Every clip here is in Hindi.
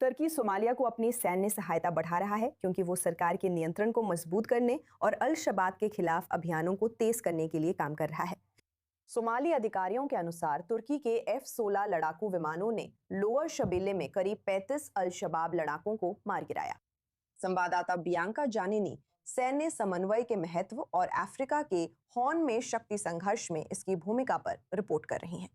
तुर्की सोमालिया को अपनी सैन्य सहायता बढ़ा रहा है क्योंकि वो सरकार के नियंत्रण को मजबूत करने और अल शबाब के खिलाफ अभियानों को तेज करने के लिए काम कर रहा है। सोमाली अधिकारियों के अनुसार तुर्की के F-16 लड़ाकू विमानों ने लोअर शबीले में करीब 35 अल शबाब लड़ाकों को मार गिराया। संवाददाता बियांका जानिनी सैन्य समन्वय के महत्व और अफ्रीका के हॉर्न में शक्ति संघर्ष में इसकी भूमिका पर रिपोर्ट कर रही हैं।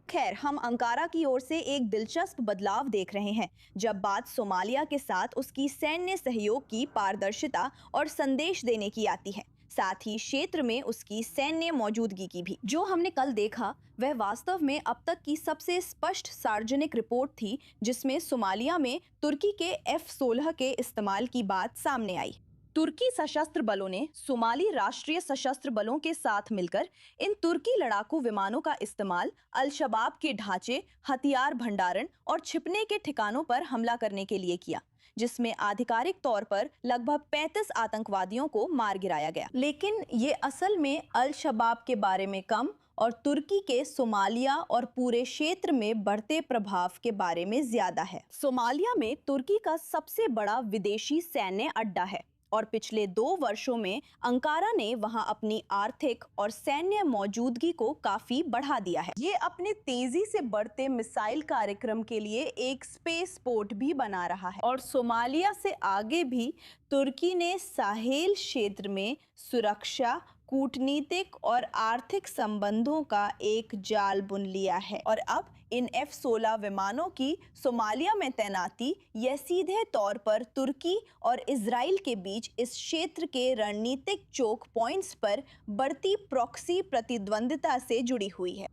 खैर, हम अंकारा की ओर से एक दिलचस्प बदलाव देख रहे हैं जब बात सोमालिया के साथ उसकी सैन्य सहयोग की पारदर्शिता और संदेश देने की आती है, साथ ही क्षेत्र में उसकी सैन्य मौजूदगी की भी। जो हमने कल देखा वह वास्तव में अब तक की सबसे स्पष्ट सार्वजनिक रिपोर्ट थी जिसमें सोमालिया में तुर्की के F-16 के इस्तेमाल की बात सामने आई। तुर्की सशस्त्र बलों ने सोमाली राष्ट्रीय सशस्त्र बलों के साथ मिलकर इन तुर्की लड़ाकू विमानों का इस्तेमाल अल शबाब के ढांचे, हथियार भंडारण और छिपने के ठिकानों पर हमला करने के लिए किया, जिसमें आधिकारिक तौर पर लगभग 35 आतंकवादियों को मार गिराया गया। लेकिन ये असल में अल शबाब के बारे में कम और तुर्की के सोमालिया और पूरे क्षेत्र में बढ़ते प्रभाव के बारे में ज्यादा है। सोमालिया में तुर्की का सबसे बड़ा विदेशी सैन्य अड्डा है और पिछले 2 वर्षों में अंकारा ने वहां अपनी आर्थिक और सैन्य मौजूदगी को काफी बढ़ा दिया है। ये अपने तेजी से बढ़ते मिसाइल कार्यक्रम के लिए एक स्पेस पोर्ट भी बना रहा है और सोमालिया से आगे भी तुर्की ने साहेल क्षेत्र में सुरक्षा, कूटनीतिक और आर्थिक संबंधों का एक जाल बुन लिया है और अब इन F-16 विमानों की सोमालिया में तैनाती यह सीधे तौर पर तुर्की और इजराइल के बीच इस क्षेत्र के रणनीतिक चोक पॉइंट्स पर बढ़ती प्रॉक्सी प्रतिद्वंदिता से जुड़ी हुई है।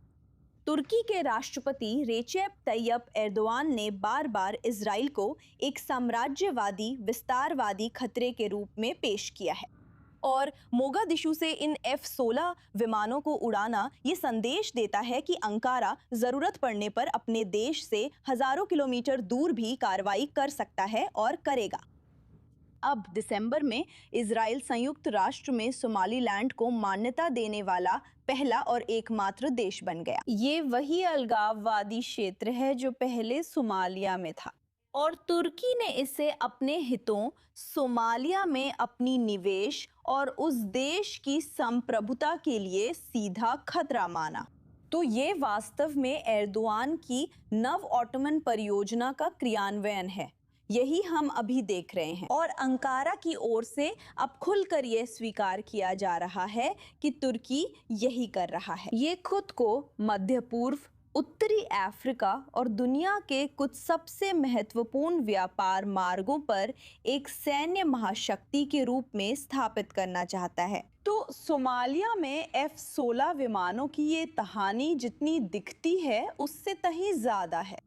तुर्की के राष्ट्रपति रेचेप तैयप एर्दोआन ने बार बार इजराइल को एक साम्राज्यवादी विस्तारवादी खतरे के रूप में पेश किया है और मोगादिशु से इन F-16 विमानों को उड़ाना ये संदेश देता है कि अंकारा जरूरत पड़ने पर अपने देश से हजारों किलोमीटर दूर भी कार्रवाई कर सकता है और करेगा। अब दिसंबर में इजराइल संयुक्त राष्ट्र में सोमालीलैंड को मान्यता देने वाला पहला और एकमात्र देश बन गया। ये वही अलगाववादी क्षेत्र है जो पहले सोमालिया में था और तुर्की ने इसे अपने हितों, सोमालिया में अपनी निवेश और उस देश की संप्रभुता के लिए सीधा खतरा माना। तो ये वास्तव में एर्दोआन की नव ऑटोमन परियोजना का क्रियान्वयन है। यही हम अभी देख रहे हैं और अंकारा की ओर से अब खुलकर यह स्वीकार किया जा रहा है कि तुर्की यही कर रहा है। ये खुद को मध्य पूर्व, उत्तरी अफ्रीका और दुनिया के कुछ सबसे महत्वपूर्ण व्यापार मार्गों पर एक सैन्य महाशक्ति के रूप में स्थापित करना चाहता है। तो सोमालिया में F-16 विमानों की ये कहानी जितनी दिखती है उससे कहीं ज्यादा है।